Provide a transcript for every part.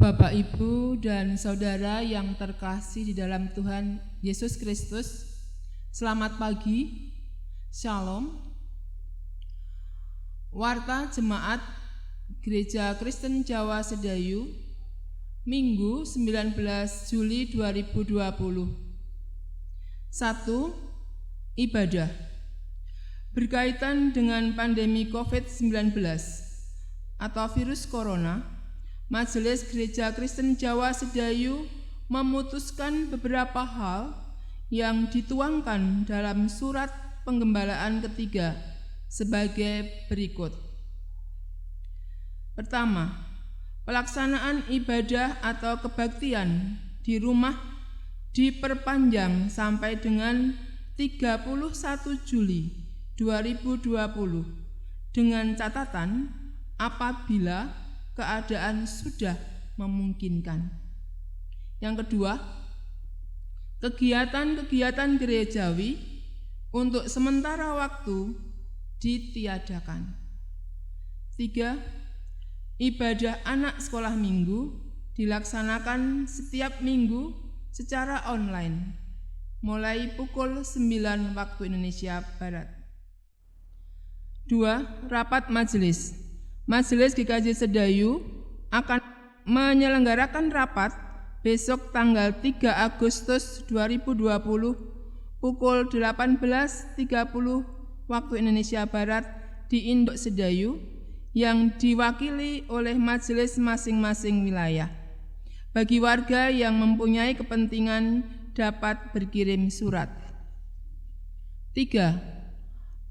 Bapak, Ibu, dan Saudara yang terkasih di dalam Tuhan Yesus Kristus, selamat pagi, Shalom. Warta Jemaat Gereja Kristen Jawa Sedayu, Minggu 19 Juli 2020. 1. Ibadah. Berkaitan dengan pandemi COVID-19 atau virus corona, Majelis Gereja Kristen Jawa Sedayu memutuskan beberapa hal yang dituangkan dalam surat penggembalaan ketiga sebagai berikut. Pertama, pelaksanaan ibadah atau kebaktian di rumah diperpanjang sampai dengan 31 Juli 2020 dengan catatan apabila keadaan sudah memungkinkan. Yang kedua, kegiatan-kegiatan gerejawi untuk sementara waktu ditiadakan. 3. Ibadah anak sekolah minggu dilaksanakan setiap minggu secara online, mulai pukul 9 waktu Indonesia Barat. 2. Rapat majelis. Majelis GKJ Sedayu akan menyelenggarakan rapat besok tanggal 3 Agustus 2020 pukul 18.30 waktu Indonesia Barat di Induk Sedayu yang diwakili oleh majelis masing-masing wilayah. Bagi warga yang mempunyai kepentingan dapat berkirim surat. 3.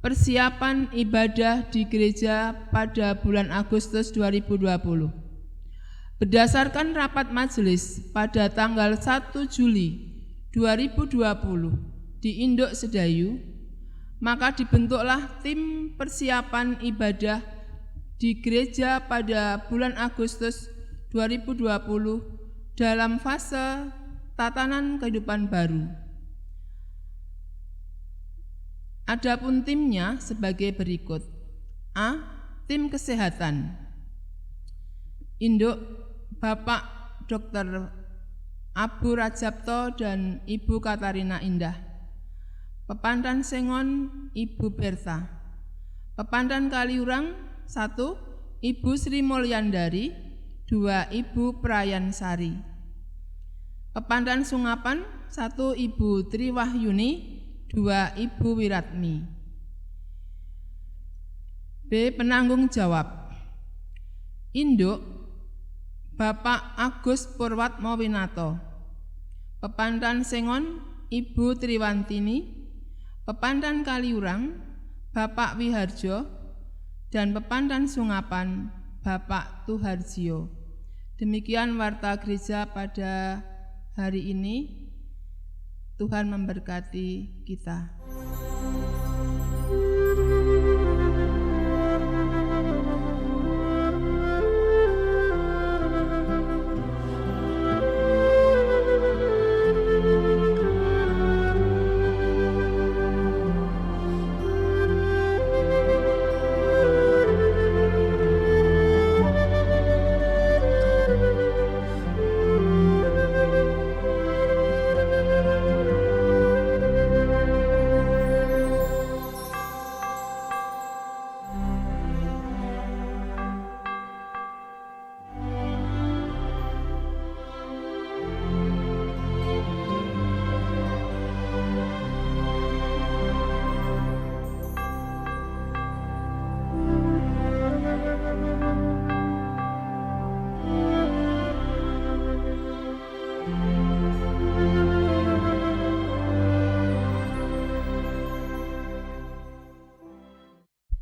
Persiapan ibadah di gereja pada bulan Agustus 2020. Berdasarkan rapat majelis pada tanggal 1 Juli 2020 di Induk Sedayu, maka dibentuklah tim persiapan ibadah di gereja pada bulan Agustus 2020 dalam fase tatanan kehidupan baru. Adapun timnya sebagai berikut. A. Tim kesehatan. Induk Bapak Dr. Abu Rajabto dan Ibu Katarina Indah. Pepandan Sengon Ibu Berta. Pepandan Kaliurang 1. Ibu Sri Mulyandari. 2. Ibu Prayansari. Pepandan Sungapan 1. Ibu Triwahyuni. 2. Ibu Wiratmi. B. Penanggung jawab. Induk Bapak Agus Purwatmo Winato. Pepandan Sengon Ibu Triwantini. Pepandan Kaliurang Bapak Wiharjo. Dan Pepandan Sungapan Bapak Tuharjio. Demikian warta gereja pada hari ini. Tuhan memberkati kita.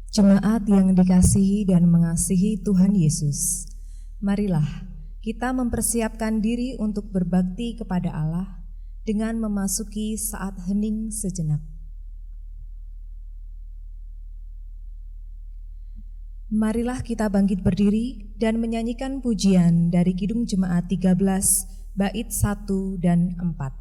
Jemaat yang dikasihi dan mengasihi Tuhan Yesus, marilah kita mempersiapkan diri untuk berbakti kepada Allah dengan memasuki saat hening sejenak. Marilah kita bangkit berdiri dan menyanyikan pujian dari Kidung Jemaat 13, bait 1 dan 4.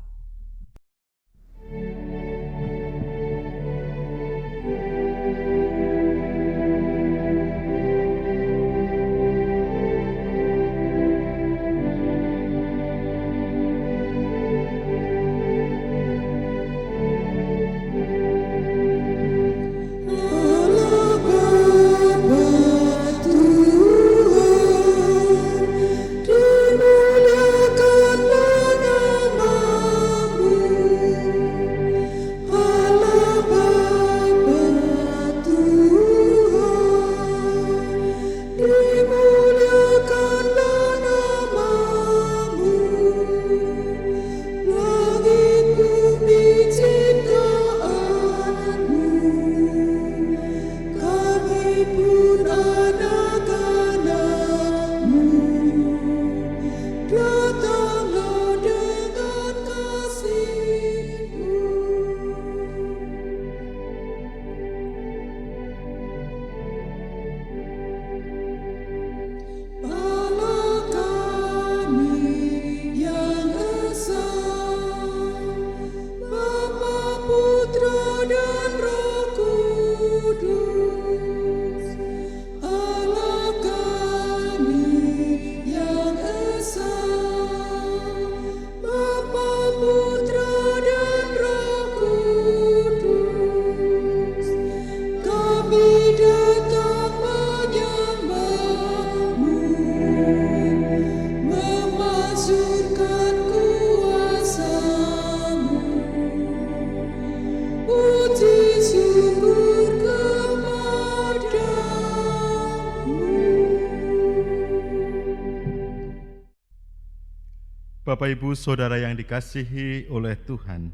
Bapak, Ibu, Saudara yang dikasihi oleh Tuhan,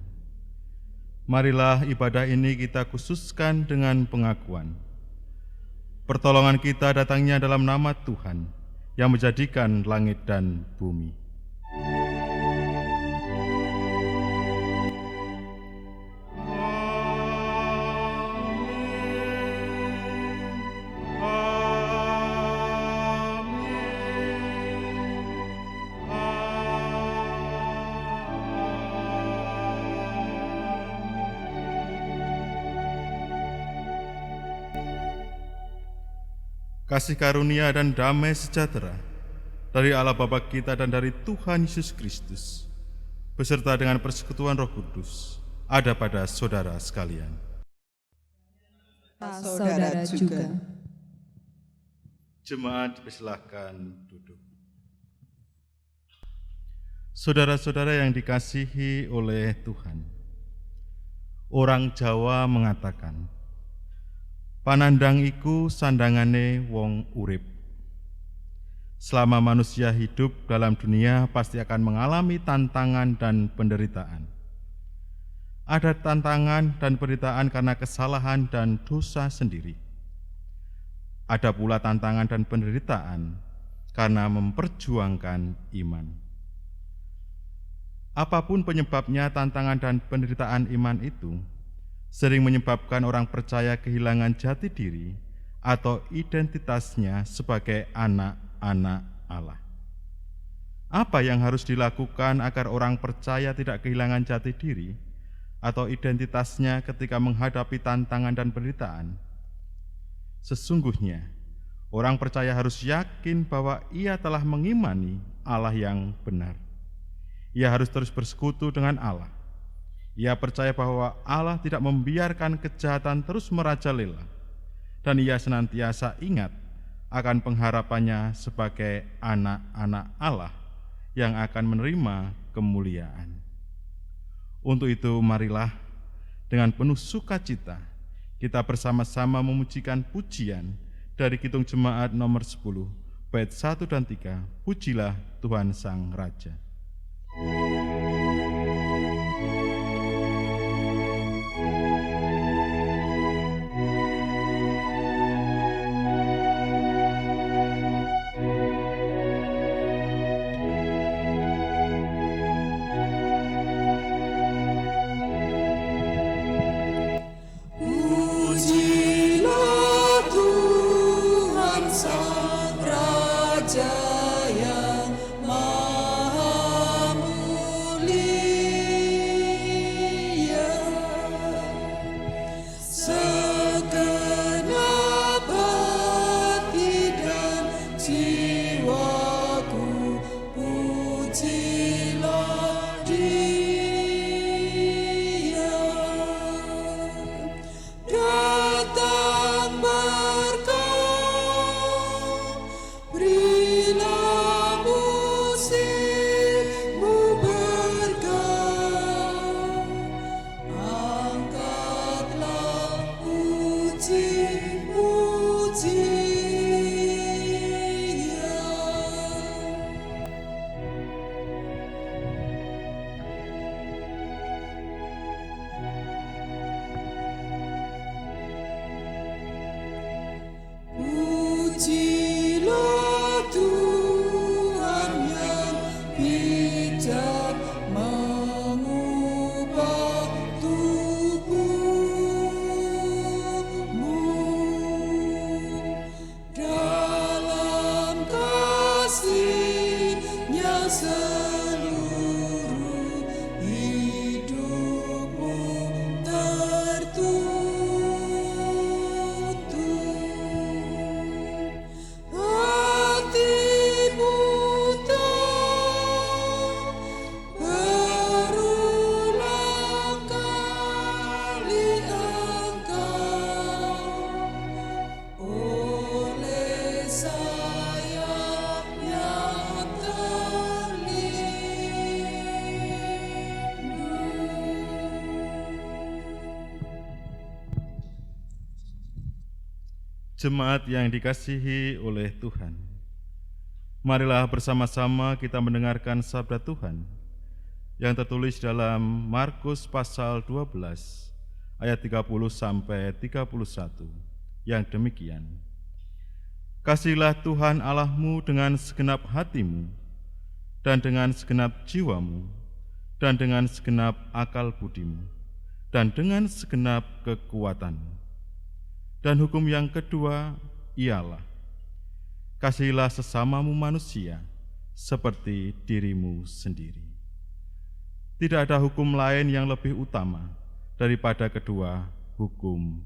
marilah ibadah ini kita khususkan dengan pengakuan. Pertolongan kita datangnya dalam nama Tuhan yang menjadikan langit dan bumi. Kasih karunia dan damai sejahtera dari Allah Bapa kita dan dari Tuhan Yesus Kristus, beserta dengan persekutuan Roh Kudus, ada pada saudara sekalian. Saudara juga. Jemaat dipersilahkan duduk. Saudara-saudara yang dikasihi oleh Tuhan, orang Jawa mengatakan, panandang iku sandangane wong urip. Selama manusia hidup dalam dunia pasti akan mengalami tantangan dan penderitaan. Ada tantangan dan penderitaan karena kesalahan dan dosa sendiri. Ada pula tantangan dan penderitaan karena memperjuangkan iman. Apapun penyebabnya, tantangan dan penderitaan iman itu sering menyebabkan orang percaya kehilangan jati diri atau identitasnya sebagai anak-anak Allah. Apa yang harus dilakukan agar orang percaya tidak kehilangan jati diri atau identitasnya ketika menghadapi tantangan dan penderitaan? Sesungguhnya, orang percaya harus yakin bahwa ia telah mengimani Allah yang benar. Ia harus terus bersekutu dengan Allah. Ia percaya bahwa Allah tidak membiarkan kejahatan terus merajalela, dan ia senantiasa ingat akan pengharapannya sebagai anak-anak Allah yang akan menerima kemuliaan. Untuk itu, marilah dengan penuh sukacita kita bersama-sama memujikan pujian dari Kidung Jemaat nomor 10, bait 1 dan 3, Pujilah Tuhan Sang Raja. Jemaat yang dikasihi oleh Tuhan, Marilah bersama-sama kita mendengarkan sabda Tuhan yang tertulis dalam Markus pasal 12 ayat 30 sampai 31 yang demikian. Kasihilah Tuhan Allahmu dengan segenap hatimu dan dengan segenap jiwamu dan dengan segenap akal budimu dan dengan segenap kekuatanmu. Dan hukum yang kedua ialah, kasihilah sesamamu manusia seperti dirimu sendiri. Tidak ada hukum lain yang lebih utama daripada kedua hukum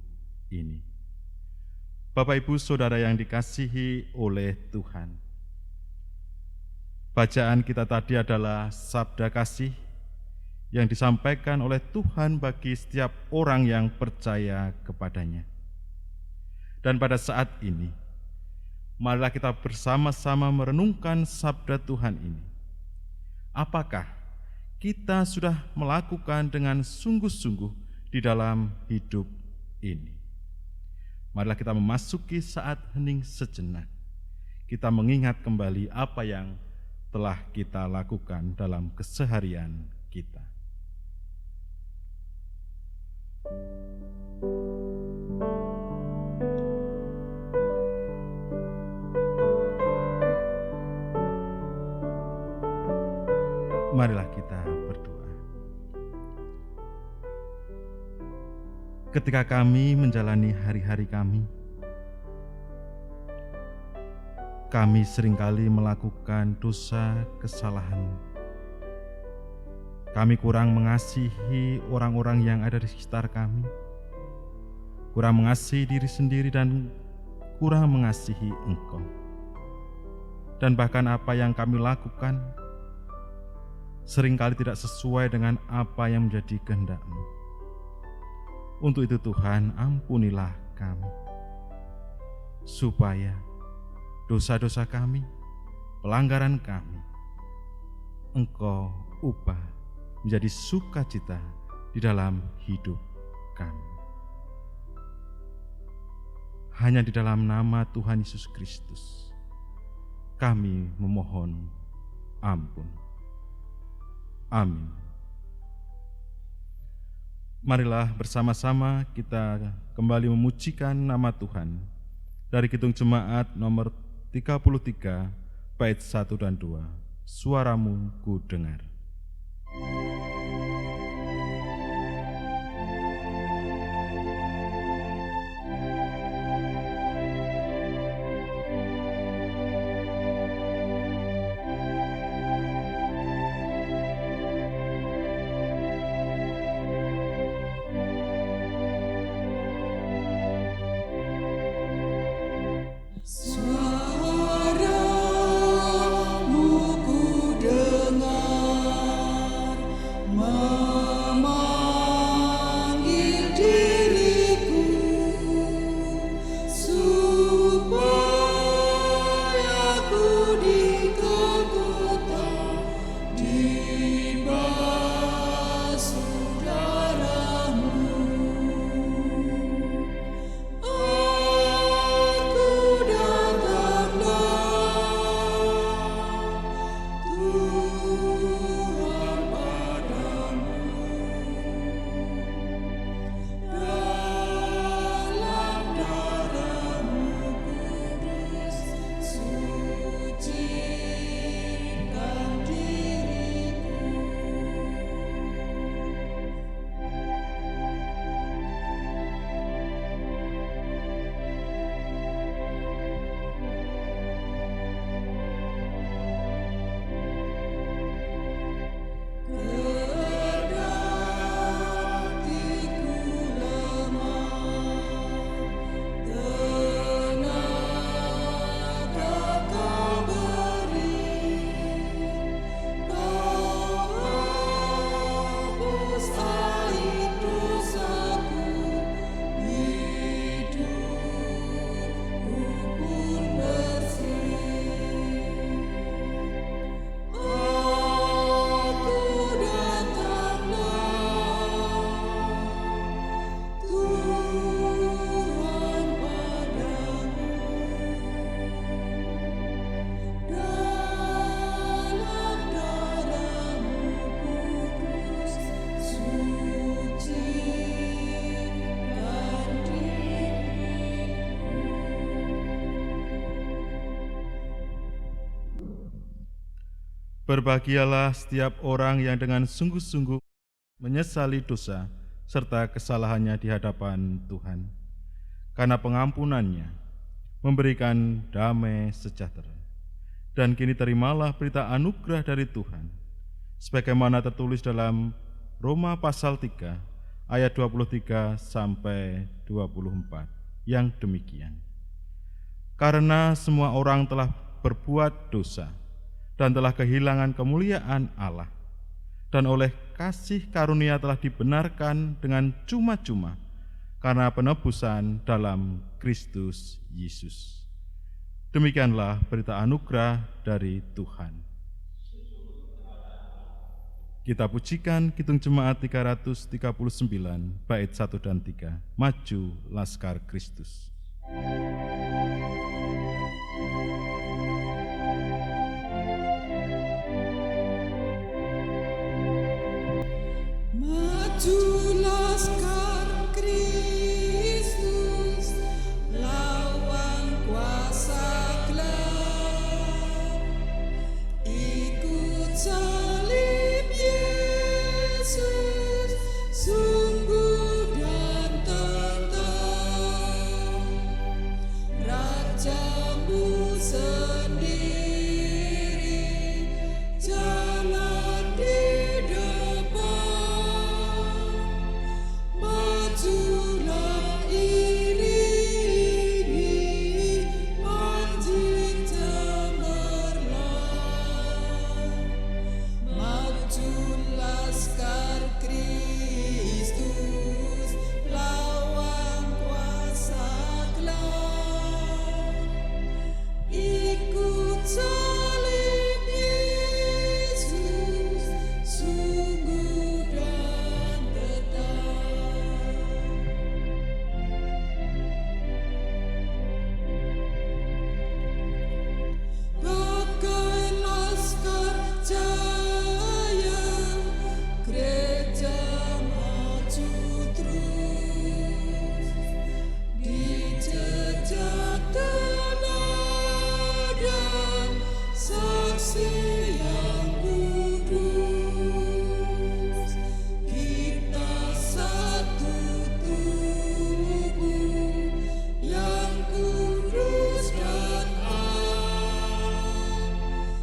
ini. Bapak, Ibu, Saudara yang dikasihi oleh Tuhan, bacaan kita tadi adalah sabda kasih yang disampaikan oleh Tuhan bagi setiap orang yang percaya kepadanya. Dan pada saat ini, marilah kita bersama-sama merenungkan sabda Tuhan ini. Apakah kita sudah melakukan dengan sungguh-sungguh di dalam hidup ini? Marilah kita memasuki saat hening sejenak. Kita mengingat kembali apa yang telah kita lakukan dalam keseharian kita. Marilah kita berdoa. Ketika kami menjalani hari-hari kami seringkali melakukan dosa kesalahan. Kami kurang mengasihi orang-orang yang ada di sekitar kami, kurang mengasihi diri sendiri dan kurang mengasihi Engkau. Dan bahkan apa yang kami lakukan seringkali tidak sesuai dengan apa yang menjadi kehendak-Mu. Untuk itu Tuhan, ampunilah kami, supaya dosa-dosa kami, pelanggaran kami, Engkau ubah menjadi sukacita di dalam hidup kami. Hanya di dalam nama Tuhan Yesus Kristus, kami memohon ampun. Amin. Marilah bersama-sama kita kembali memujikan nama Tuhan dari Kidung Jemaat nomor 33 bait 1 dan 2. Suaramu ku dengar. Suaramu ku dengar Berbahagialah setiap orang yang dengan sungguh-sungguh menyesali dosa serta kesalahannya di hadapan Tuhan, karena pengampunannya memberikan damai sejahtera. Dan kini terimalah berita anugerah dari Tuhan, sebagaimana tertulis dalam Roma pasal 3 ayat 23 sampai 24, yang demikian. Karena semua orang telah berbuat dosa dan telah kehilangan kemuliaan Allah, dan oleh kasih karunia telah dibenarkan dengan cuma-cuma karena penebusan dalam Kristus Yesus. Demikianlah berita anugerah dari Tuhan. Kita pujikan Kidung Jemaat 339, bait 1 dan 3, Maju Laskar Kristus. Maju laskar Kristus, lawan kuasa gelap, ikut salib Yesus, sungguh dan tetap. Rajamu sendiri jalan di depan, majulah iringi anjing cemerlang. Maju laskar Kristus, lawan kuasa gelap, ikut salib Yesus, sungguh dan tetap. Bagai laskar jaya, gereja maju terus, di jejak teladan saksi yang kudus. Kita satu tubuh yang kudus dan am,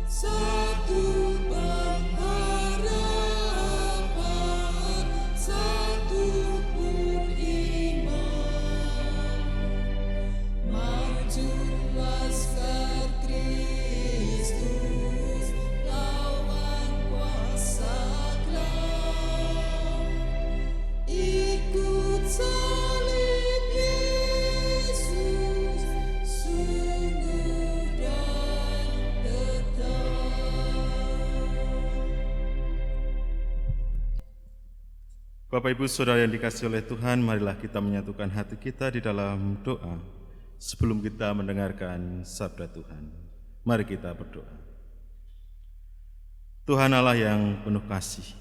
satu pengharapan, satu pun iman. Maju laskar Kristus, lawan kuasa gelap, ikut salib Yesus, sungguh dan tetap. Bapak Ibu Saudara yang dikasihi oleh Tuhan, marilah kita menyatukan hati kita di dalam doa sebelum kita mendengarkan sabda Tuhan. Mari kita berdoa. Tuhan Allah yang penuh kasih,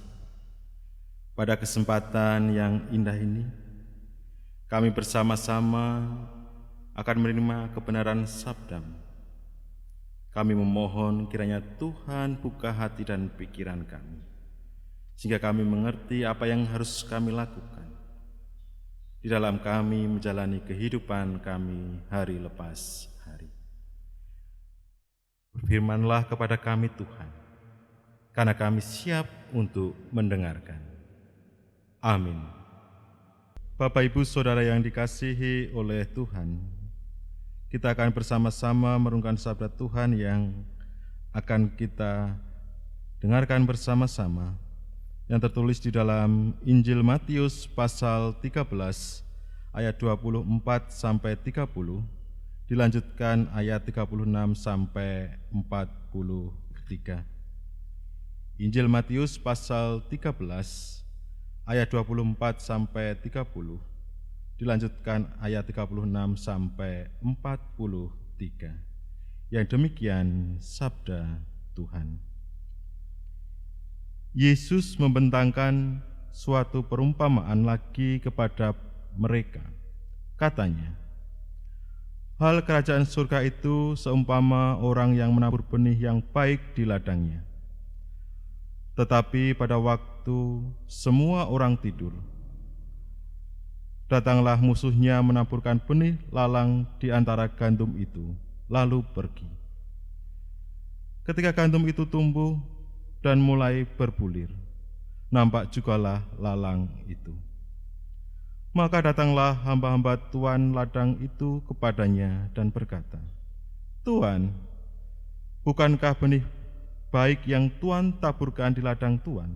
pada kesempatan yang indah ini, kami bersama-sama akan menerima kebenaran sabda-Mu. Kami memohon kiranya Tuhan buka hati dan pikiran kami, sehingga kami mengerti apa yang harus kami lakukan di dalam kami menjalani kehidupan kami hari lepas hari. Berfirmanlah kepada kami Tuhan, karena kami siap untuk mendengarkan. Amin. Bapak Ibu Saudara yang dikasihi oleh Tuhan, kita akan bersama-sama merenungkan sabda Tuhan yang akan kita dengarkan bersama-sama, yang tertulis di dalam Injil Matius pasal 13 ayat 24 sampai 30, dilanjutkan ayat 36 sampai 43. Injil Matius pasal 13 ayat 24 sampai 30, dilanjutkan ayat 36 sampai 43. Yang demikian sabda Tuhan. Yesus membentangkan suatu perumpamaan lagi kepada mereka. Katanya, hal kerajaan surga itu seumpama orang yang menabur benih yang baik di ladangnya. Tetapi pada waktu semua orang tidur, datanglah musuhnya menaburkan benih lalang di antara gandum itu, lalu pergi. Ketika gandum itu tumbuh dan mulai berbulir, nampak jugalah lalang itu. Maka datanglah hamba-hamba tuan ladang itu kepadanya dan berkata, "Tuan, bukankah benih baik yang Tuan taburkan di ladang Tuan?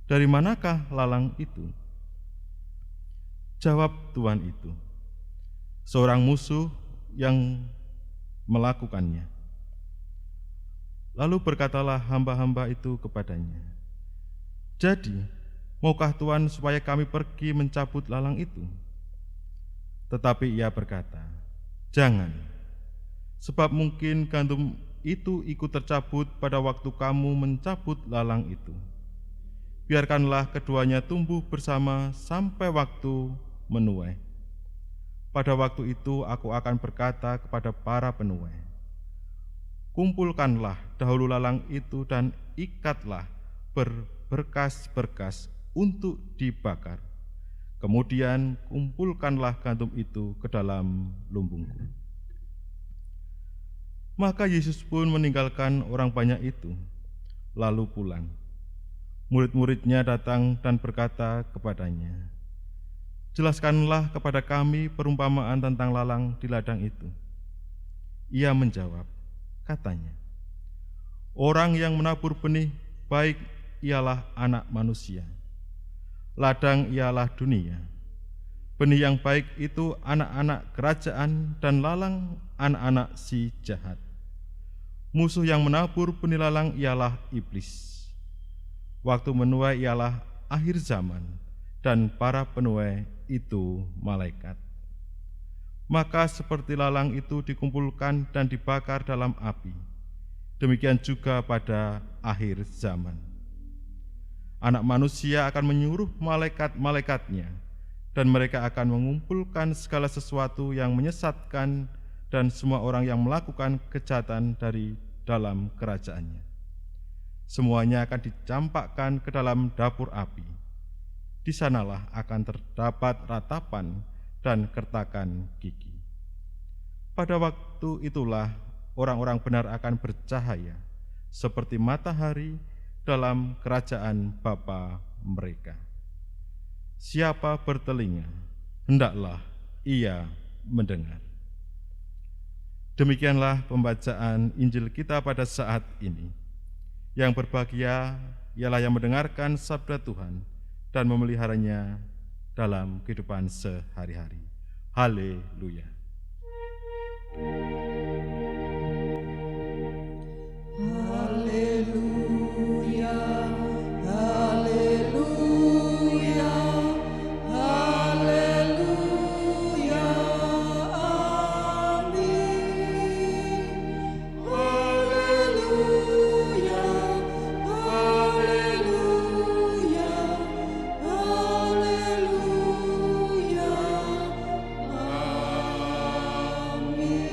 Dari manakah lalang itu?" Jawab tuan itu, "Seorang musuh yang melakukannya." Lalu berkatalah hamba-hamba itu kepadanya, "Jadi, maukah Tuan supaya kami pergi mencabut lalang itu?" Tetapi ia berkata, "Jangan, sebab mungkin gandum itu ikut tercabut pada waktu kamu mencabut lalang itu. Biarkanlah keduanya tumbuh bersama sampai waktu menuai. Pada waktu itu aku akan berkata kepada para penuai, kumpulkanlah dahulu lalang itu dan ikatlah berberkas-berkas untuk dibakar. Kemudian kumpulkanlah gandum itu ke dalam lumbungku." Maka Yesus pun meninggalkan orang banyak itu, lalu pulang. Murid-muridnya datang dan berkata kepadanya, "Jelaskanlah kepada kami perumpamaan tentang lalang di ladang itu." Ia menjawab, katanya, "Orang yang menabur benih baik ialah Anak Manusia. Ladang ialah dunia. Benih yang baik itu anak-anak kerajaan dan lalang anak-anak si jahat. Musuh yang menabur benih lalang ialah iblis. Waktu menuai ialah akhir zaman, dan para penuai itu malaikat. Maka seperti lalang itu dikumpulkan dan dibakar dalam api, demikian juga pada akhir zaman. Anak Manusia akan menyuruh malaikat-malaikatnya, dan mereka akan mengumpulkan segala sesuatu yang menyesatkan dan semua orang yang melakukan kejahatan dari dalam kerajaannya. Semuanya akan dicampakkan ke dalam dapur api. Di sanalah akan terdapat ratapan dan kertakan gigi. Pada waktu itulah orang-orang benar akan bercahaya seperti matahari dalam kerajaan Bapa mereka. Siapa bertelinga, hendaklah ia mendengar." Demikianlah pembacaan Injil kita pada saat ini. Yang berbahagia ialah yang mendengarkan sabda Tuhan dan memeliharanya dalam kehidupan sehari-hari. Haleluya. Haleluya, haleluya, haleluya, amin. Haleluya, haleluya, haleluya, amin.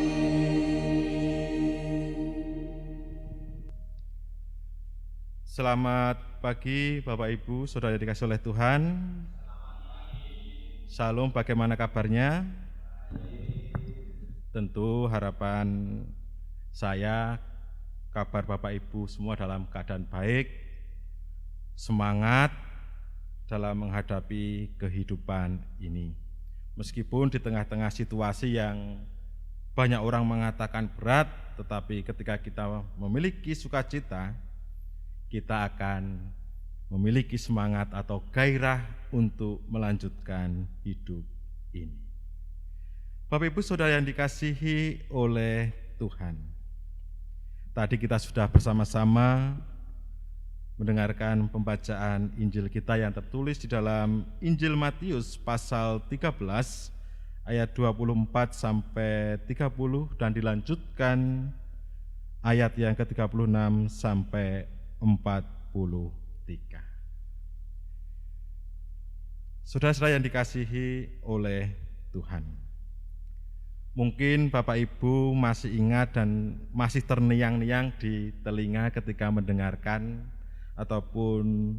Selamat pagi Bapak Ibu, Saudara yang dikasihi oleh Tuhan. Shalom, bagaimana kabarnya? Tentu harapan saya, kabar Bapak Ibu semua dalam keadaan baik, semangat dalam menghadapi kehidupan ini. Meskipun di tengah-tengah situasi yang banyak orang mengatakan berat, tetapi ketika kita memiliki sukacita, kita akan memiliki semangat atau gairah untuk melanjutkan hidup ini. Bapak Ibu Saudara yang dikasihi oleh Tuhan, tadi kita sudah bersama-sama mendengarkan pembacaan Injil kita yang tertulis di dalam Injil Matius pasal 13 ayat 24 sampai 30 dan dilanjutkan ayat yang ke-36 sampai 43. Saudara-saudara yang dikasihi oleh Tuhan, mungkin Bapak Ibu masih ingat dan masih terngiang-ngiang di telinga ketika mendengarkan ataupun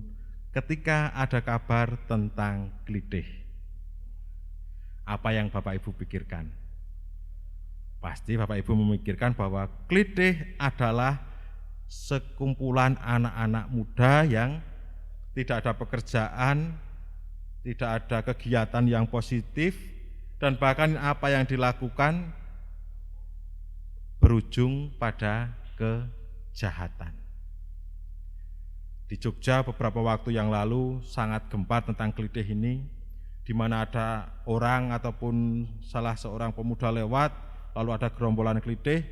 ketika ada kabar tentang klitih. Apa yang Bapak Ibu pikirkan? Pasti Bapak Ibu memikirkan bahwa klitih adalah sekumpulan anak-anak muda yang tidak ada pekerjaan, tidak ada kegiatan yang positif, dan bahkan apa yang dilakukan berujung pada kejahatan. Di Jogja beberapa waktu yang lalu sangat gempar tentang klitih ini, di mana ada orang ataupun salah seorang pemuda lewat, lalu ada gerombolan klitih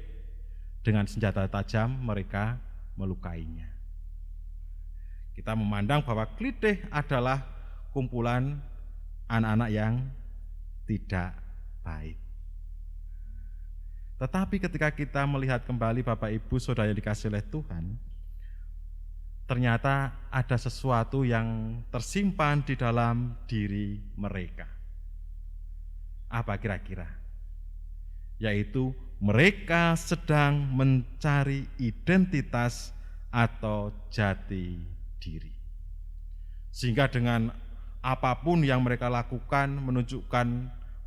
dengan senjata tajam, mereka melukainya. Kita memandang bahwa klitih adalah kumpulan anak-anak yang tidak baik. Tetapi ketika kita melihat kembali Bapak Ibu Saudara yang dikasihi oleh Tuhan, ternyata ada sesuatu yang tersimpan di dalam diri mereka. Apa kira-kira? Yaitu mereka sedang mencari identitas atau jati diri. Sehingga dengan apapun yang mereka lakukan menunjukkan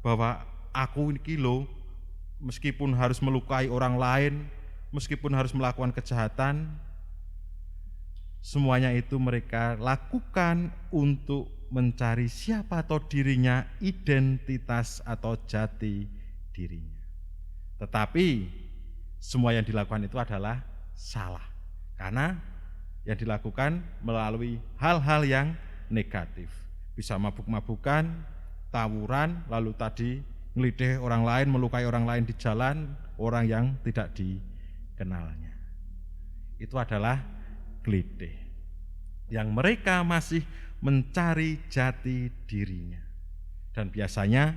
bahwa aku ini kilo, meskipun harus melukai orang lain, meskipun harus melakukan kejahatan, semuanya itu mereka lakukan untuk mencari siapa atau dirinya, identitas atau jati dirinya. Tetapi semua yang dilakukan itu adalah salah, karena yang dilakukan melalui hal-hal yang negatif. Bisa mabuk-mabukan, tawuran, lalu tadi ngelidih orang lain, melukai orang lain di jalan, orang yang tidak dikenalnya. Itu adalah klitih. Yang mereka masih mencari jati dirinya. Dan biasanya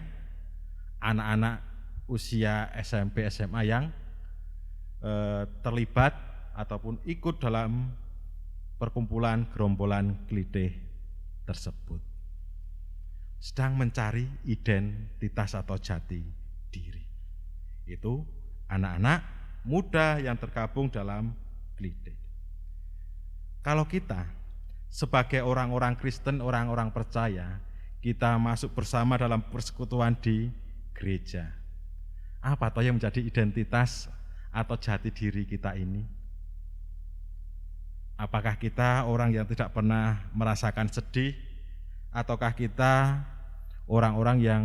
anak-anak usia SMP, SMA yang terlibat ataupun ikut dalam perkumpulan gerombolan klitih tersebut sedang mencari identitas atau jati diri. Itu anak-anak muda yang tergabung dalam klitih. Kalau kita sebagai orang-orang Kristen, orang-orang percaya, kita masuk bersama dalam persekutuan di gereja. Apa toh yang menjadi identitas atau jati diri kita ini? Apakah kita orang yang tidak pernah merasakan sedih, ataukah kita orang-orang yang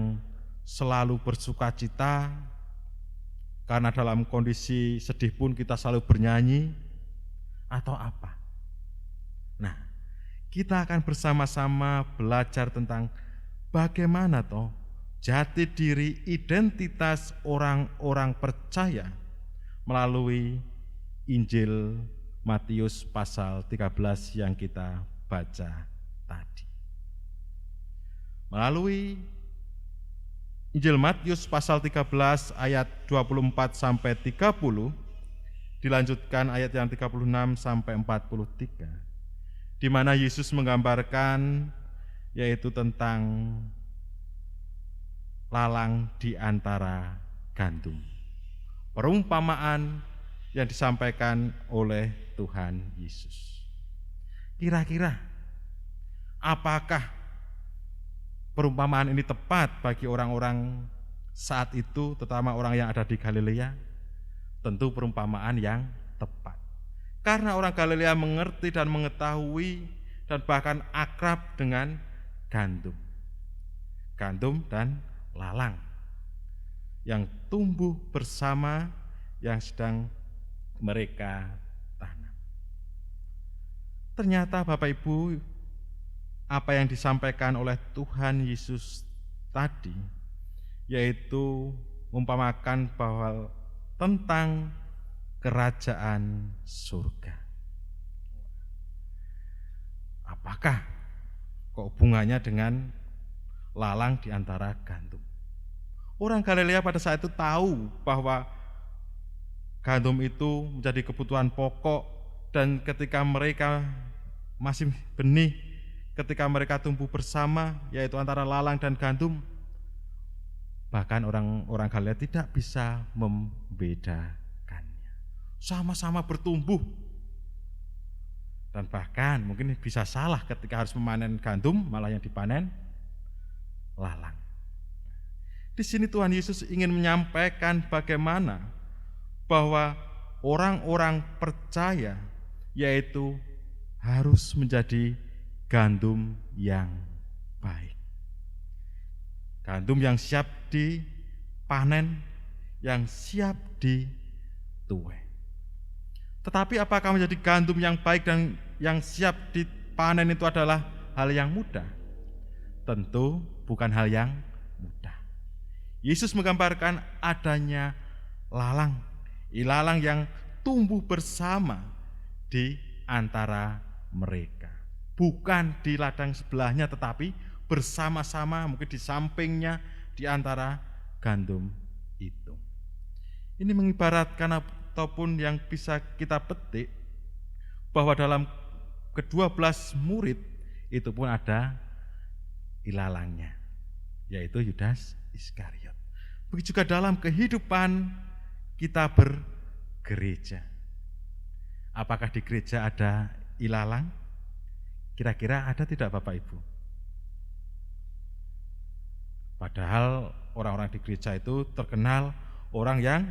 selalu bersuka cita, karena dalam kondisi sedih pun kita selalu bernyanyi, atau apa? Nah, kita akan bersama-sama belajar tentang bagaimana toh jati diri identitas orang-orang percaya melalui Injil Matius pasal 13 yang kita baca tadi. Melalui Injil Matius pasal 13 ayat 24 sampai 30, dilanjutkan ayat yang 36 sampai 43, di mana Yesus menggambarkan yaitu tentang lalang di antara gandum. Perumpamaan yang disampaikan oleh Tuhan Yesus. Kira-kira apakah perumpamaan ini tepat bagi orang-orang saat itu, terutama orang yang ada di Galilea? Tentu perumpamaan yang tepat. Karena orang Galilea mengerti dan mengetahui dan bahkan akrab dengan gandum. Gandum dan lalang yang tumbuh bersama, yang sedang mereka tanam. Ternyata Bapak Ibu, apa yang disampaikan oleh Tuhan Yesus tadi, yaitu umpamakan bahwa tentang kerajaan surga. Apakah kok hubungannya dengan lalang di antara gandum? Orang Galilea pada saat itu tahu bahwa gandum itu menjadi kebutuhan pokok, dan ketika mereka masih benih, ketika mereka tumbuh bersama, yaitu antara lalang dan gandum, bahkan orang Galilea tidak bisa membedakannya. Sama-sama bertumbuh, Dan bahkan mungkin bisa salah ketika harus memanen gandum, malah yang dipanen lalang. Di sini Tuhan Yesus ingin menyampaikan bagaimana bahwa orang-orang percaya yaitu harus menjadi gandum yang baik. Gandum yang siap dipanen, yang siap dituai. Tetapi apakah menjadi gandum yang baik dan yang siap dipanen itu adalah hal yang mudah? Tentu bukan hal yang mudah. Yesus menggambarkan adanya lalang, ilalang yang tumbuh bersama di antara mereka. Bukan di ladang sebelahnya, tetapi bersama-sama, mungkin di sampingnya, di antara gandum itu. Ini mengibaratkan ataupun yang bisa kita petik bahwa dalam ke-12 murid itu pun ada ilalangnya, yaitu Yudas Iskariot. Begitu juga dalam kehidupan kita bergereja. Apakah di gereja ada ilalang? Kira-kira ada tidak Bapak Ibu? Padahal orang-orang di gereja itu terkenal orang yang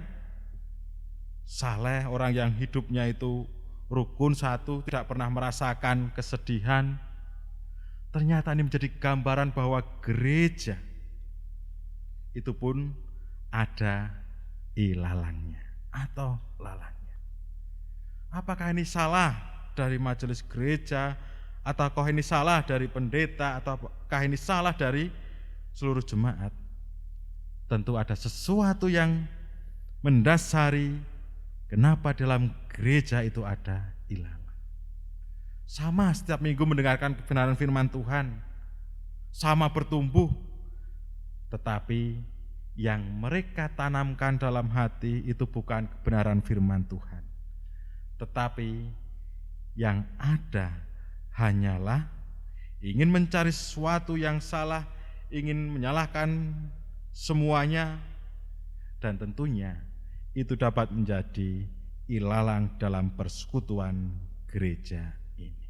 saleh, orang yang hidupnya itu rukun satu, tidak pernah merasakan kesedihan. Ternyata ini menjadi gambaran bahwa gereja itu pun ada ilalangnya atau lalangnya. Apakah ini salah dari majelis gereja, ataukah ini salah dari pendeta, ataukah ini salah dari seluruh jemaat? Tentu ada sesuatu yang mendasari kenapa dalam gereja itu ada ilalang. Sama setiap minggu mendengarkan kebenaran firman Tuhan, sama bertumbuh, tetapi yang mereka tanamkan dalam hati itu bukan kebenaran firman Tuhan, tetapi yang ada hanyalah ingin mencari sesuatu yang salah, ingin menyalahkan semuanya, dan tentunya itu dapat menjadi ilalang dalam persekutuan gereja ini.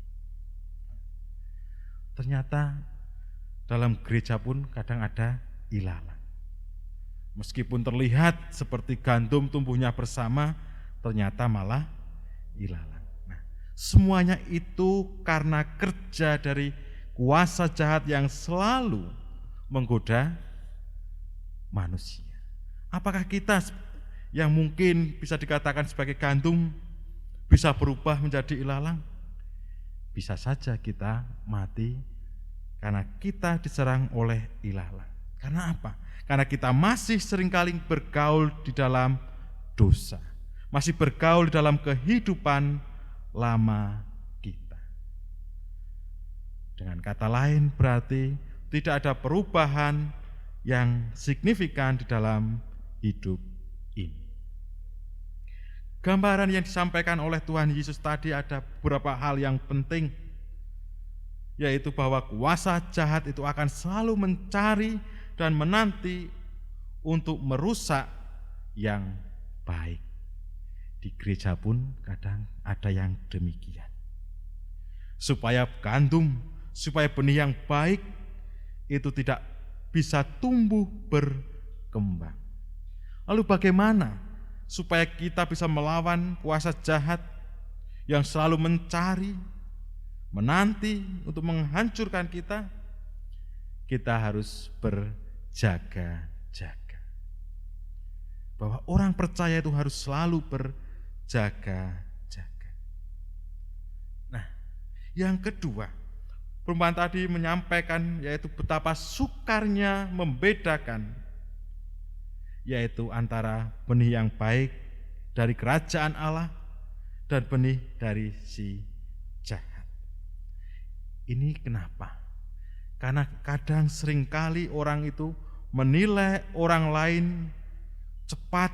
Ternyata dalam gereja pun kadang ada ilalang. Meskipun terlihat seperti gandum tumbuhnya bersama, ternyata malah ilalang. Nah, semuanya itu karena kerja dari kuasa jahat yang selalu menggoda manusia. Apakah kita yang mungkin bisa dikatakan sebagai gandum bisa berubah menjadi ilalang? Bisa saja kita mati karena kita diserang oleh ilalang. Karena apa? Karena kita masih seringkali bergaul di dalam dosa, masih bergaul di dalam kehidupan lama kita. Dengan kata lain berarti tidak ada perubahan yang signifikan di dalam hidup ini. Gambaran yang disampaikan oleh Tuhan Yesus tadi ada beberapa hal yang penting, yaitu bahwa kuasa jahat itu akan selalu mencari dan menanti untuk merusak yang baik. Di gereja pun kadang ada yang demikian. Supaya gandum, supaya benih yang baik itu tidak bisa tumbuh berkembang. Lalu bagaimana supaya kita bisa melawan kuasa jahat yang selalu mencari, menanti untuk menghancurkan kita? Kita harus berjaga-jaga. Bahwa orang percaya itu harus selalu berjaga-jaga. Nah, yang kedua, perempuan tadi menyampaikan yaitu betapa sukarnya membedakan, yaitu antara benih yang baik dari kerajaan Allah dan benih dari si jahat. Ini kenapa? Karena kadang seringkali orang itu menilai orang lain cepat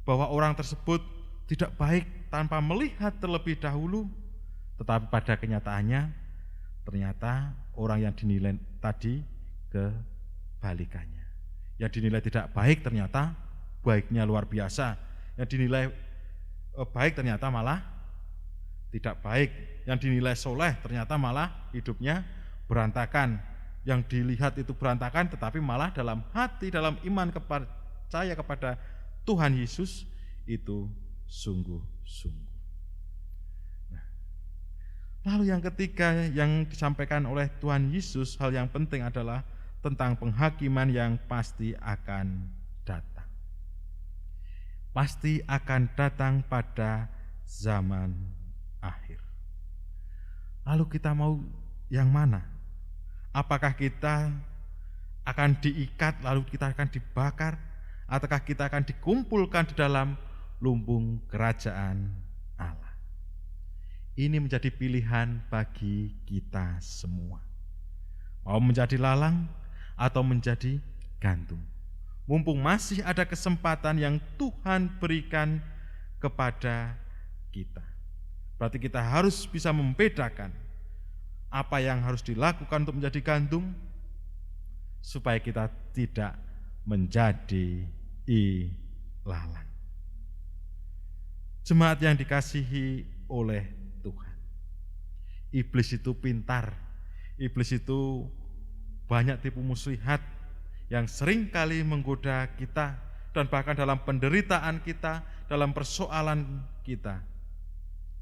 bahwa orang tersebut tidak baik tanpa melihat terlebih dahulu, tetapi pada kenyataannya ternyata orang yang dinilai tadi kebalikannya. Yang dinilai tidak baik ternyata baiknya luar biasa. Yang dinilai baik ternyata malah tidak baik, yang dinilai soleh ternyata malah hidupnya berantakan. Yang dilihat itu berantakan, tetapi malah dalam hati, dalam iman percaya kepada Tuhan Yesus itu sungguh-sungguh. Nah, lalu yang ketiga yang disampaikan oleh Tuhan Yesus, hal yang penting adalah tentang penghakiman yang pasti akan datang. Pasti akan datang pada zaman akhir. Lalu kita mau yang mana? Apakah kita akan diikat lalu kita akan dibakar, ataukah kita akan dikumpulkan di dalam lumbung kerajaan Allah? Ini menjadi pilihan bagi kita semua. Mau menjadi lalang atau menjadi gandum. Mumpung masih ada kesempatan yang Tuhan berikan kepada kita. Berarti kita harus bisa membedakan apa yang harus dilakukan untuk menjadi gandum, supaya kita tidak menjadi ilalang. Jemaat yang dikasihi oleh Tuhan, iblis itu pintar, iblis itu banyak tipu muslihat yang seringkali menggoda kita, dan bahkan dalam penderitaan kita, dalam persoalan kita,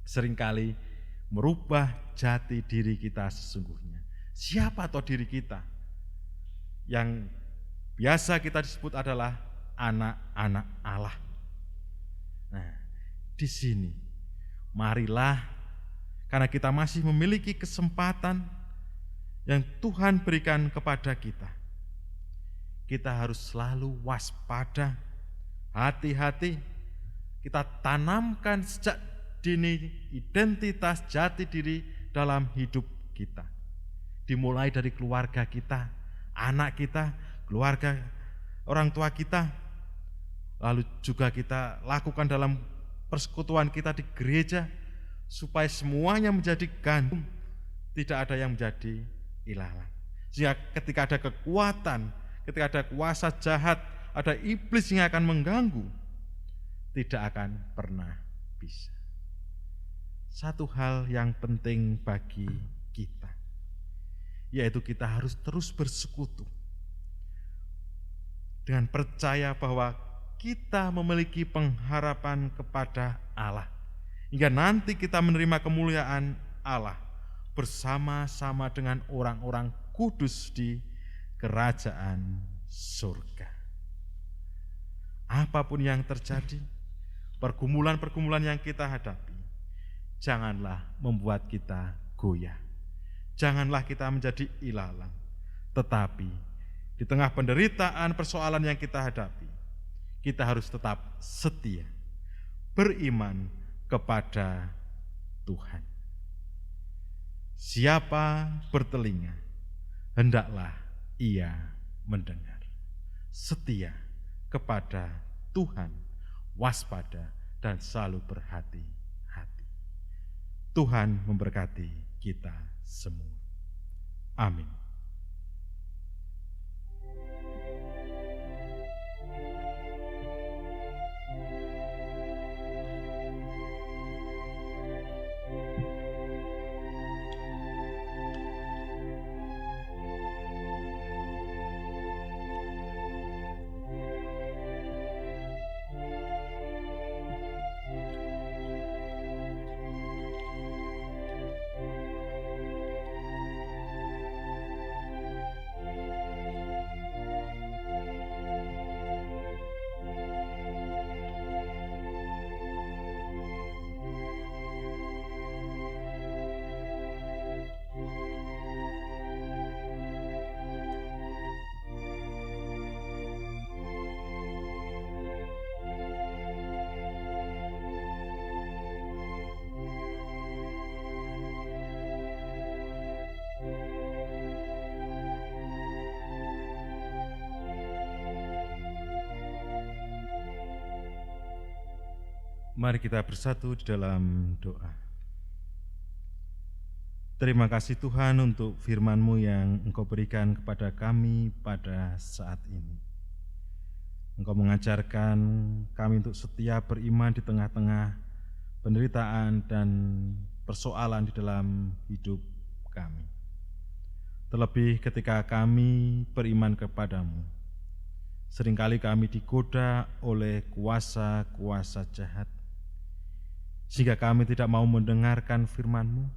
seringkali merubah jati diri kita sesungguhnya. Siapa atau diri kita? Yang biasa kita disebut adalah anak-anak Allah. Nah, di sini marilah, karena kita masih memiliki kesempatan yang Tuhan berikan kepada kita, kita harus selalu waspada, hati-hati. Kita tanamkan sejak dini identitas jati diri dalam hidup kita. Dimulai dari keluarga kita, anak kita, keluarga orang tua kita, lalu juga kita lakukan dalam persekutuan kita di gereja, supaya semuanya menjadi gandum, tidak ada yang menjadi ilalang. Sehingga ketika ada kekuatan, ketika ada kuasa jahat, ada iblis yang akan mengganggu, tidak akan pernah bisa. Satu hal yang penting bagi kita, yaitu kita harus terus bersekutu dengan percaya bahwa kita memiliki pengharapan kepada Allah, hingga nanti kita menerima kemuliaan Allah bersama-sama dengan orang-orang kudus di kerajaan surga. Apapun yang terjadi, pergumulan-pergumulan yang kita hadapi, janganlah membuat kita goyah. Janganlah kita menjadi ilalang. Tetapi di tengah penderitaan, persoalan yang kita hadapi, kita harus tetap setia, beriman kepada Tuhan. Siapa bertelinga, hendaklah ia mendengar. Setia kepada Tuhan, waspada dan selalu berhati-hati. Tuhan memberkati kita semua. Amin. Mari kita bersatu di dalam doa. Terima kasih Tuhan untuk firman-Mu yang Engkau berikan kepada kami pada saat ini. Engkau mengajarkan kami untuk setia beriman di tengah-tengah penderitaan dan persoalan di dalam hidup kami. Terlebih ketika kami beriman kepadamu, seringkali kami digoda oleh kuasa-kuasa jahat, sehingga kami tidak mau mendengarkan firman-Mu,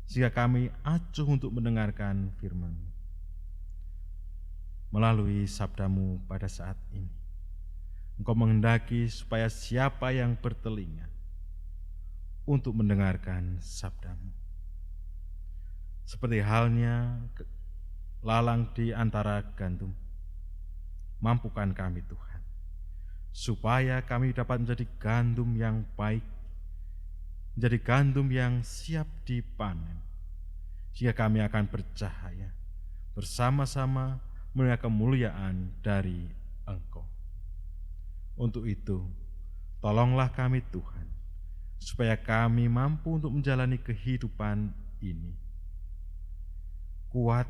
sehingga kami acuh untuk mendengarkan firman-Mu. Melalui sabda-Mu pada saat ini, Engkau menghendaki supaya siapa yang bertelinga untuk mendengarkan sabda-Mu, seperti halnya lalang di antara gandum, mampukan kami Tuhan, supaya kami dapat menjadi gandum yang baik, menjadi gandum yang siap dipanen, sehingga kami akan bercahaya bersama-sama melihat kemuliaan dari Engkau. Untuk itu, tolonglah kami Tuhan, supaya kami mampu untuk menjalani kehidupan ini kuat,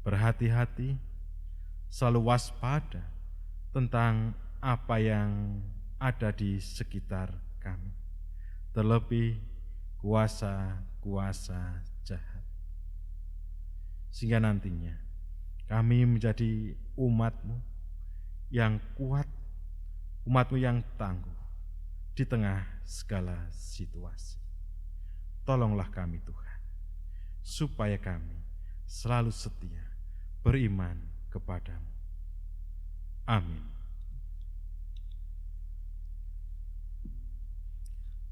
berhati-hati, selalu waspada tentang apa yang ada di sekitar kami, terlebih kuasa-kuasa jahat, sehingga nantinya kami menjadi umat-Mu yang kuat, umat-Mu yang tangguh di tengah segala situasi. Tolonglah kami Tuhan, supaya kami selalu setia beriman kepadamu. Amin.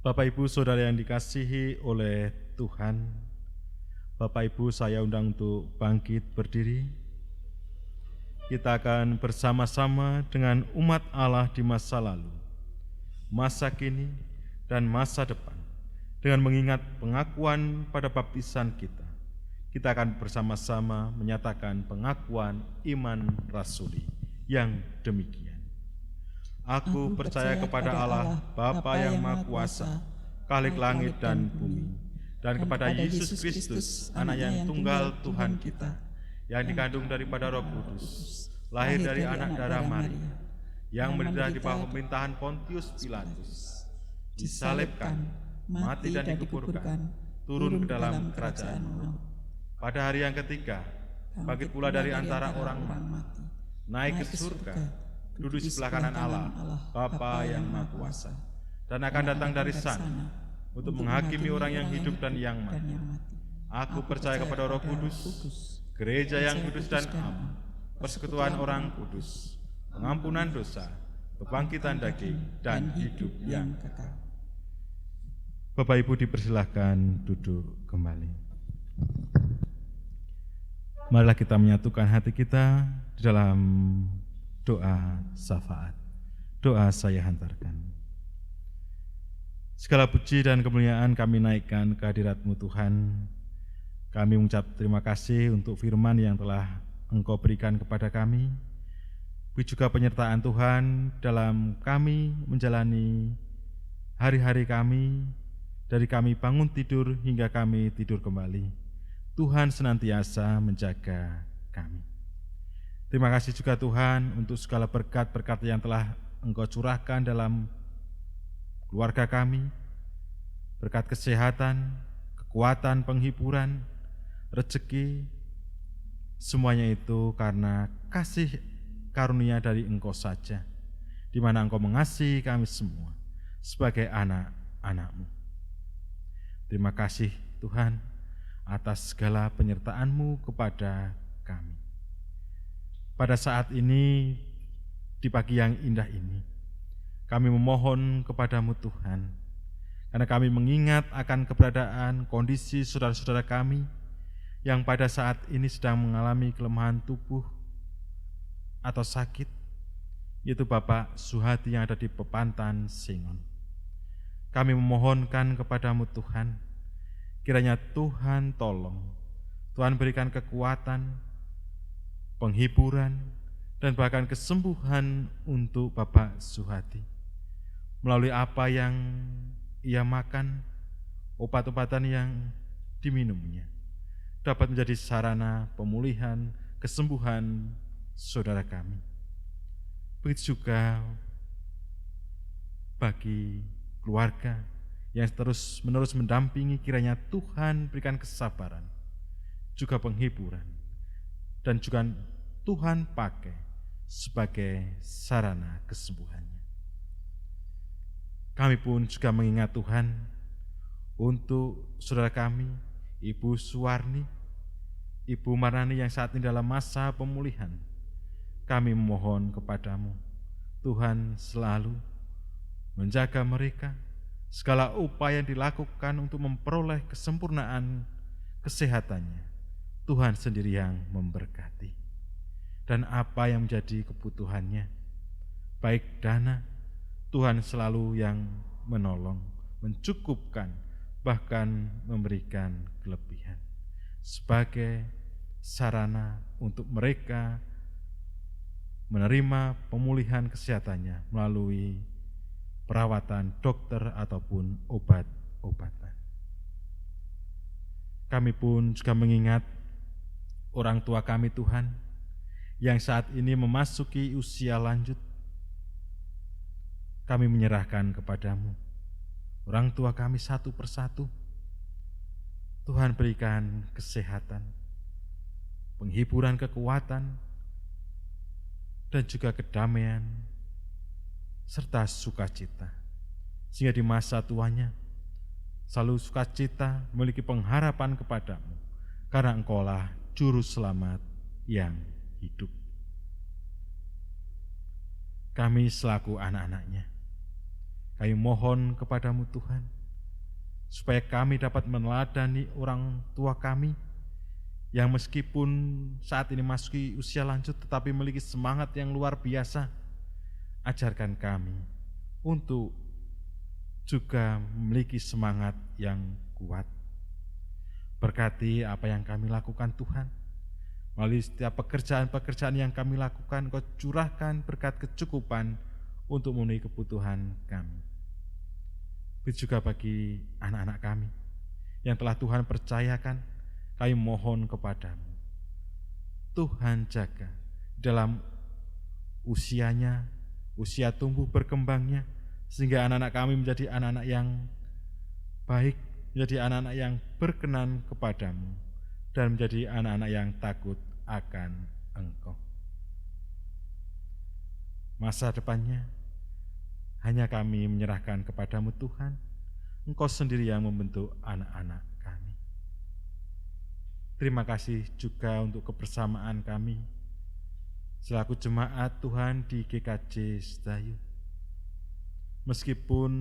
Bapak Ibu Saudara yang dikasihi oleh Tuhan, Bapak Ibu saya undang untuk bangkit berdiri. Kita akan bersama-sama dengan umat Allah di masa lalu, masa kini, dan masa depan, dengan mengingat pengakuan pada baptisan kita. Kita akan bersama-sama menyatakan pengakuan iman rasuli yang demikian. Aku percaya kepada Allah, Bapa yang Maha Kuasa, Khalik langit dan bumi, dan kepada Yesus Kristus, Anak yang tunggal Tuhan kita, yang dikandung daripada Roh Kudus, lahir dari anak darah Maria, yang menderita di bawah pemerintahan Pontius Pilatus, disalibkan, mati dan dikuburkan, turun ke dalam kerajaan maut. Pada hari yang ketiga, bangkit pula dari antara orang mati, naik ke surga, duduk di sebelah kanan Allah, Bapa yang Maha Kuasa, dan akan datang dari sana untuk menghakimi orang yang hidup dan yang mati. Aku percaya kepada Roh Kudus, gereja yang kudus dan am, persekutuan orang kudus, pengampunan dosa, kebangkitan daging, dan hidup yang kekal. Bapak Ibu dipersilahkan duduk kembali. Marilah kita menyatukan hati kita di dalam doa syafaat. Doa saya hantarkan. Segala puji dan kemuliaan kami naikkan ke hadirat-Mu Tuhan. Kami mengucap terima kasih untuk firman yang telah Engkau berikan kepada kami. Puji juga penyertaan Tuhan dalam kami menjalani hari-hari kami, dari kami bangun tidur hingga kami tidur kembali. Tuhan senantiasa menjaga kami. Terima kasih juga Tuhan untuk segala berkat-berkat yang telah Engkau curahkan dalam keluarga kami, berkat kesehatan, kekuatan, penghiburan, rezeki, semuanya itu karena kasih karunia dari Engkau saja, di mana Engkau mengasihi kami semua sebagai anak-anak-Mu. Terima kasih Tuhan atas segala penyertaan-Mu kepada kami. Pada saat ini, di pagi yang indah ini, kami memohon kepadamu Tuhan, karena kami mengingat akan keberadaan kondisi saudara-saudara kami yang pada saat ini sedang mengalami kelemahan tubuh atau sakit, yaitu Bapak Suhati yang ada di Pepantan Singon. Kami memohonkan kepadamu Tuhan, kiranya Tuhan tolong, Tuhan berikan kekuatan, penghiburan, dan bahkan kesembuhan untuk Bapak Suhati. Melalui apa yang ia makan, obat-obatan yang diminumnya, dapat menjadi sarana pemulihan, kesembuhan saudara kami. Begitu juga bagi keluarga yang terus-menerus mendampingi, kiranya Tuhan berikan kesabaran, juga penghiburan, dan juga Tuhan pakai sebagai sarana kesembuhannya. Kami pun juga mengingat Tuhan untuk saudara kami, Ibu Suwarni, Ibu Marani yang saat ini dalam masa pemulihan. Kami memohon kepadamu, Tuhan selalu menjaga mereka, segala upaya yang dilakukan untuk memperoleh kesempurnaan kesehatannya, Tuhan sendiri yang memberkati. Dan apa yang menjadi kebutuhannya, baik dana, Tuhan selalu yang menolong, mencukupkan, bahkan memberikan kelebihan sebagai sarana untuk mereka menerima pemulihan kesehatannya melalui perawatan dokter ataupun obat-obatan. Kami pun juga mengingat orang tua kami Tuhan, yang saat ini memasuki usia lanjut. Kami menyerahkan kepadamu orang tua kami satu persatu. Tuhan berikan kesehatan, penghiburan, kekuatan, dan juga kedamaian, serta sukacita, sehingga di masa tuanya selalu sukacita, memiliki pengharapan kepadamu, karena Engkaulah Juru Selamat yang hidup. Kami selaku anak-anaknya, kami mohon kepadamu Tuhan, supaya kami dapat meneladani orang tua kami, yang meskipun saat ini masuki usia lanjut, tetapi memiliki semangat yang luar biasa. Ajarkan kami untuk juga memiliki semangat yang kuat. Berkati apa yang kami lakukan Tuhan, melalui setiap pekerjaan-pekerjaan yang kami lakukan, Engkau curahkan berkat kecukupan untuk memenuhi kebutuhan kami. Begitu juga bagi anak-anak kami yang telah Tuhan percayakan, kami mohon kepadamu, Tuhan jaga dalam usianya, usia tumbuh berkembangnya, sehingga anak-anak kami menjadi anak-anak yang baik, menjadi anak-anak yang berkenan kepadamu, dan menjadi anak-anak yang takut akan Engkau. Masa depannya hanya kami menyerahkan kepadamu Tuhan, Engkau sendiri yang membentuk anak-anak kami. Terima kasih juga untuk kebersamaan kami selaku jemaat Tuhan di GKJ Sedayu. Meskipun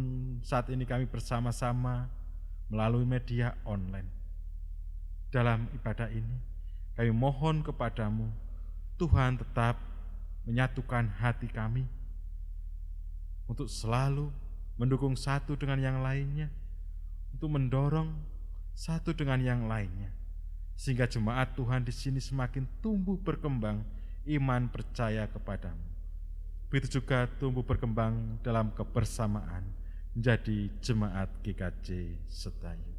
saat ini kami bersama-sama melalui media online, dalam ibadah ini kami mohon kepadamu, Tuhan tetap menyatukan hati kami untuk selalu mendukung satu dengan yang lainnya, untuk mendorong satu dengan yang lainnya, sehingga jemaat Tuhan di sini semakin tumbuh berkembang iman percaya kepadamu. Begitu juga tumbuh berkembang dalam kebersamaan menjadi jemaat GKJ Sedayu,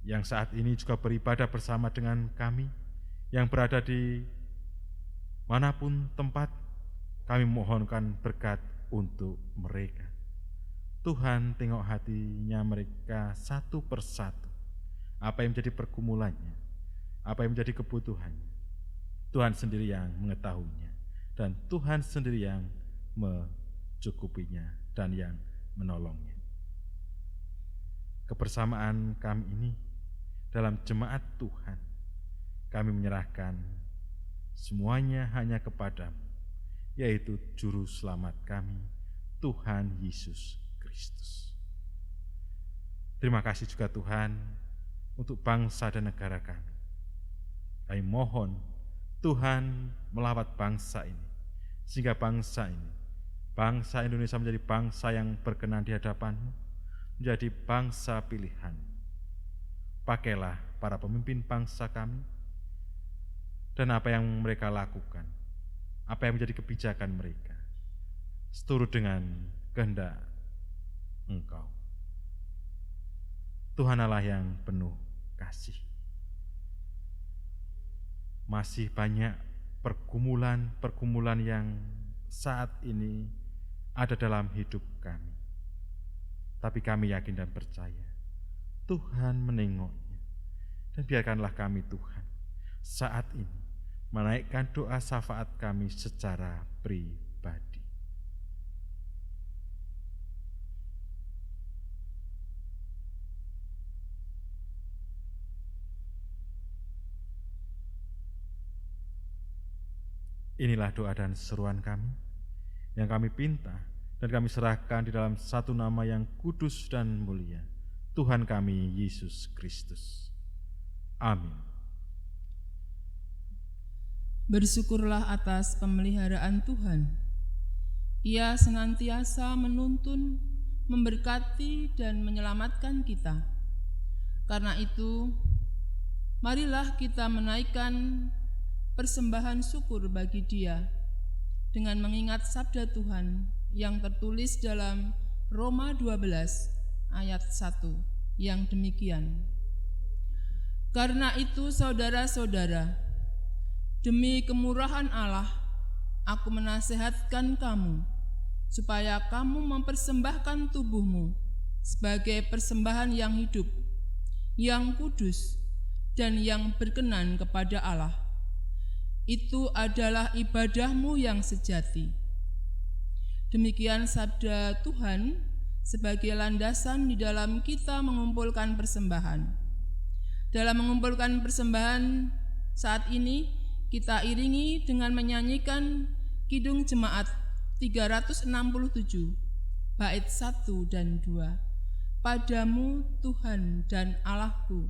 yang saat ini juga beribadah bersama dengan kami, yang berada di manapun tempat. Kami mohonkan berkat untuk mereka. Tuhan tengok hatinya mereka satu persatu, apa yang menjadi pergumulannya, apa yang menjadi kebutuhannya. Tuhan sendiri yang mengetahuinya, dan Tuhan sendiri yang mencukupinya dan yang menolongnya. Kebersamaan kami ini dalam jemaat Tuhan, kami menyerahkan semuanya hanya kepadamu, yaitu Juru Selamat kami, Tuhan Yesus Kristus. Terima kasih juga Tuhan untuk bangsa dan negara kami. Kami mohon Tuhan melawat bangsa ini, sehingga bangsa Indonesia menjadi bangsa yang berkenan di hadapan-Mu, menjadi bangsa pilihan. Pakailah para pemimpin bangsa kami, dan apa yang mereka lakukan, apa yang menjadi kebijakan mereka, seturut dengan kehendak Engkau. Tuhan Allah yang penuh kasih. Masih banyak pergumulan yang saat ini ada dalam hidup kami. Tapi kami yakin dan percaya Tuhan menengoknya. Dan biarkanlah kami Tuhan saat ini menaikkan doa syafaat kami secara pribadi. Inilah doa dan seruan kami yang kami pinta dan kami serahkan di dalam satu nama yang kudus dan mulia, Tuhan kami Yesus Kristus. Amin. Bersyukurlah atas pemeliharaan Tuhan. Ia senantiasa menuntun, memberkati, dan menyelamatkan kita. Karena itu, marilah kita menaikkan persembahan syukur bagi Dia dengan mengingat sabda Tuhan yang tertulis dalam Roma 12 ayat 1 yang demikian. Karena itu saudara-saudara, demi kemurahan Allah, aku menasihatkan kamu supaya kamu mempersembahkan tubuhmu sebagai persembahan yang hidup, yang kudus, dan yang berkenan kepada Allah. Itu adalah ibadahmu yang sejati. Demikian sabda Tuhan sebagai landasan di dalam kita mengumpulkan persembahan. Dalam mengumpulkan persembahan saat ini, kita iringi dengan menyanyikan Kidung Jemaat 367, bait 1 dan 2. Padamu Tuhan dan Allahku.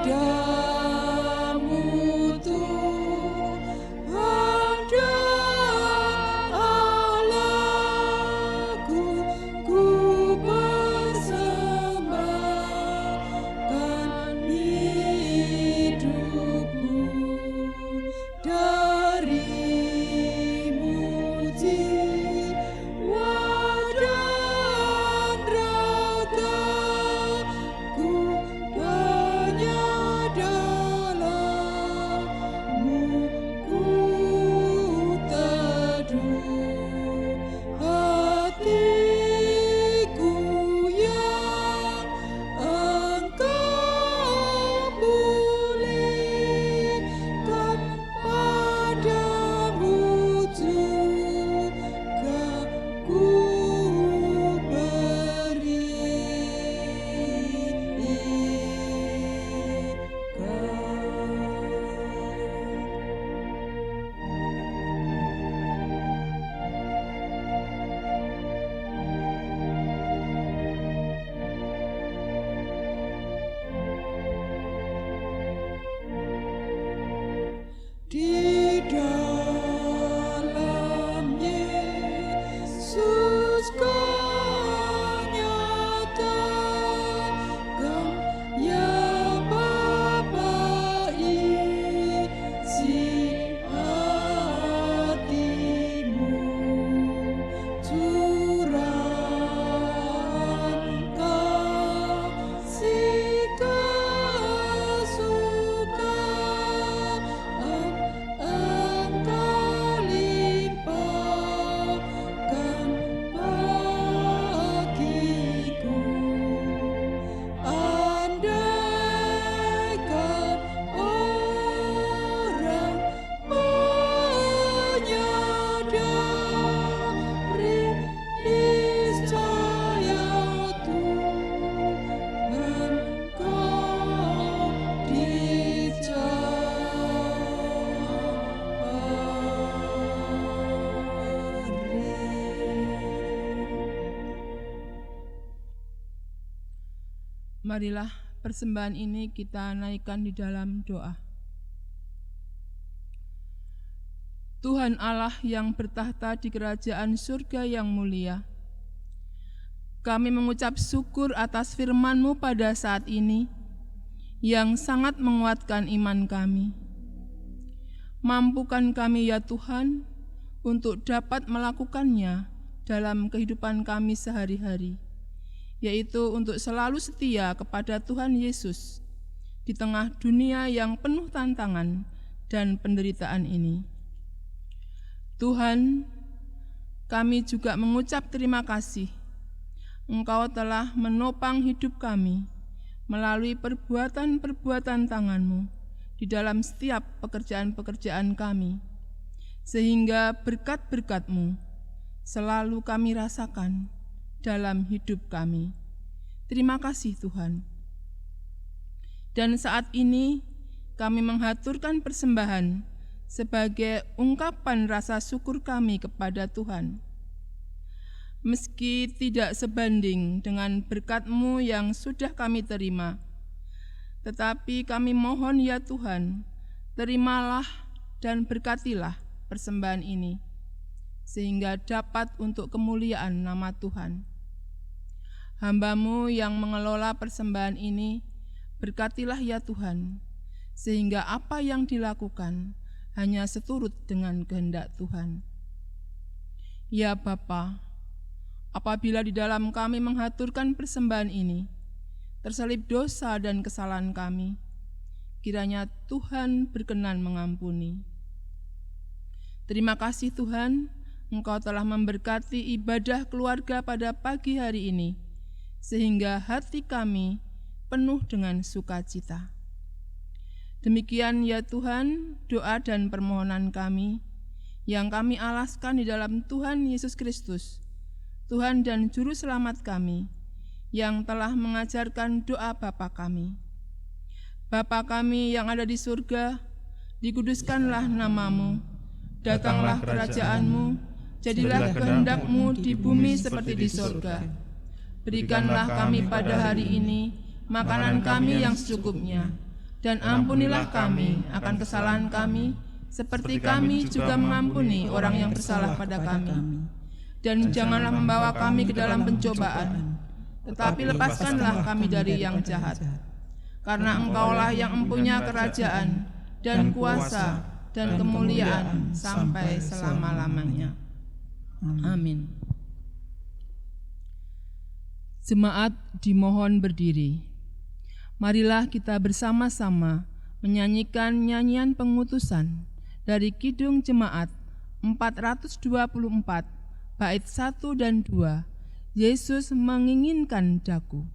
Padamu Tuhan dan Allahku, ku persembahkan hidupku. Darimu jiwa dan ragaku dalammu ku teduh. Hatiku yang Engkau pulihkan, padamu juga ku berikan. Di dalam Yesus Kau nyatakan ya Bapa, isi hatimu, curahkan kasih kesukaan Engkau limpahkan bagiku. Andaikan orang menyadari, niscaya Tuhan kau dicari. Marilah persembahan ini kita naikkan di dalam doa. Tuhan Allah yang bertahta di kerajaan surga yang mulia, kami mengucap syukur atas firman-Mu pada saat ini yang sangat menguatkan iman kami. Mampukan kami ya Tuhan untuk dapat melakukannya dalam kehidupan kami sehari-hari, yaitu untuk selalu setia kepada Tuhan Yesus di tengah dunia yang penuh tantangan dan penderitaan ini. Tuhan, kami juga mengucap terima kasih. Engkau telah menopang hidup kami melalui perbuatan-perbuatan tangan-Mu di dalam setiap pekerjaan-pekerjaan kami, sehingga berkat-berkat-Mu selalu kami rasakan dalam hidup kami. Terima kasih Tuhan. Dan saat ini kami menghaturkan persembahan sebagai ungkapan rasa syukur kami kepada Tuhan. Meski tidak sebanding dengan berkat-Mu yang sudah kami terima, tetapi kami mohon ya Tuhan, terimalah dan berkatilah persembahan ini, sehingga dapat untuk kemuliaan nama Tuhan. Hamba-Mu yang mengelola persembahan ini, berkatilah ya Tuhan, sehingga apa yang dilakukan hanya seturut dengan kehendak Tuhan. Ya Bapa, apabila di dalam kami menghaturkan persembahan ini, terselip dosa dan kesalahan kami, kiranya Tuhan berkenan mengampuni. Terima kasih Tuhan, Engkau telah memberkati ibadah keluarga pada pagi hari ini, sehingga hati kami penuh dengan sukacita. Demikian ya Tuhan, doa dan permohonan kami, yang kami alaskan di dalam Tuhan Yesus Kristus, Tuhan dan Juru Selamat kami, yang telah mengajarkan doa Bapa kami. Bapa kami yang ada di surga, dikuduskanlah nama-Mu, datanglah kerajaan-Mu, jadilah kehendak-Mu di bumi seperti di surga. Berikanlah kami pada hari ini makanan kami yang secukupnya, dan ampunilah kami akan kesalahan kami, seperti kami juga mengampuni orang yang bersalah pada kami. Dan janganlah membawa kami ke dalam pencobaan, tetapi lepaskanlah kami dari yang jahat. Karena Engkaulah yang mempunyai kerajaan dan kuasa dan kemuliaan sampai selama-lamanya. Amin. Jemaat dimohon berdiri. Marilah kita bersama-sama menyanyikan nyanyian pengutusan dari Kidung Jemaat 424, bait 1 dan 2, Yesus menginginkan daku.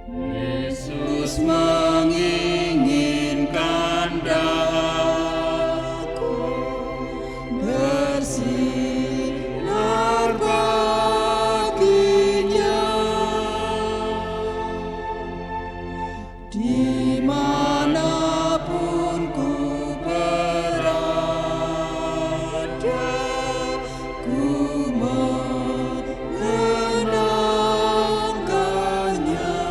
Yesus menginginkan daku bersinar baginya, dimanapun ku berada, ku mengenangkannya.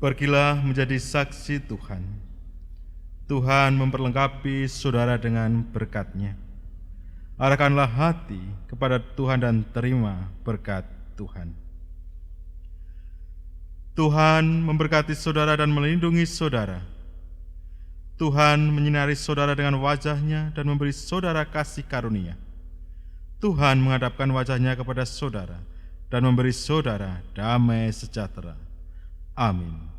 Pergilah menjadi saksi Tuhan. Tuhan memperlengkapi saudara dengan berkat-Nya. Arahkanlah hati kepada Tuhan dan terima berkat Tuhan. Tuhan memberkati saudara dan melindungi saudara. Tuhan menyinari saudara dengan wajah-Nya dan memberi saudara kasih karunia. Tuhan menghadapkan wajah-Nya kepada saudara dan memberi saudara damai sejahtera. Amin.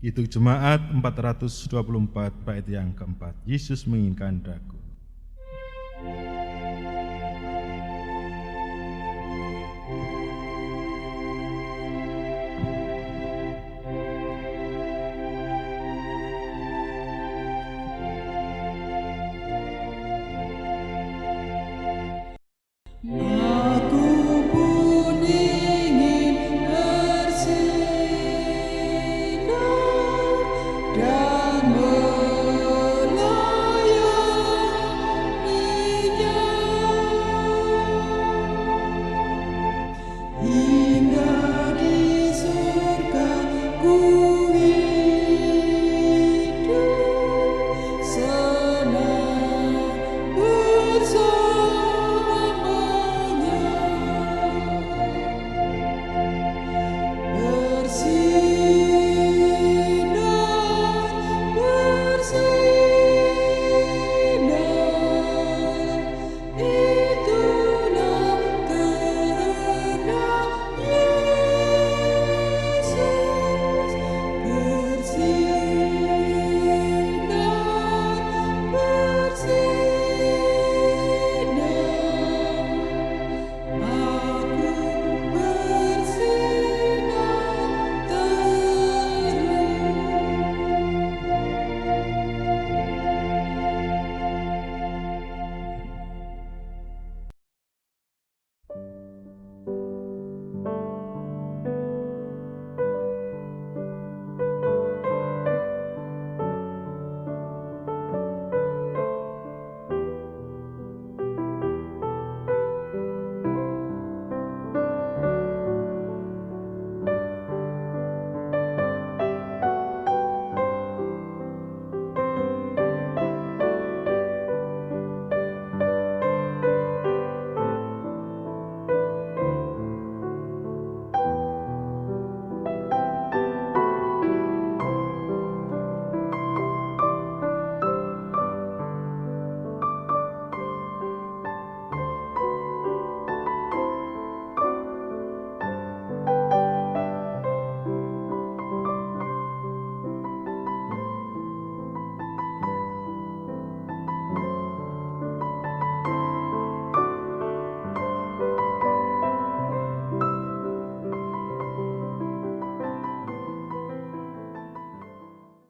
Itu Jemaat 424 bait yang keempat. Yesus menginginkan daku.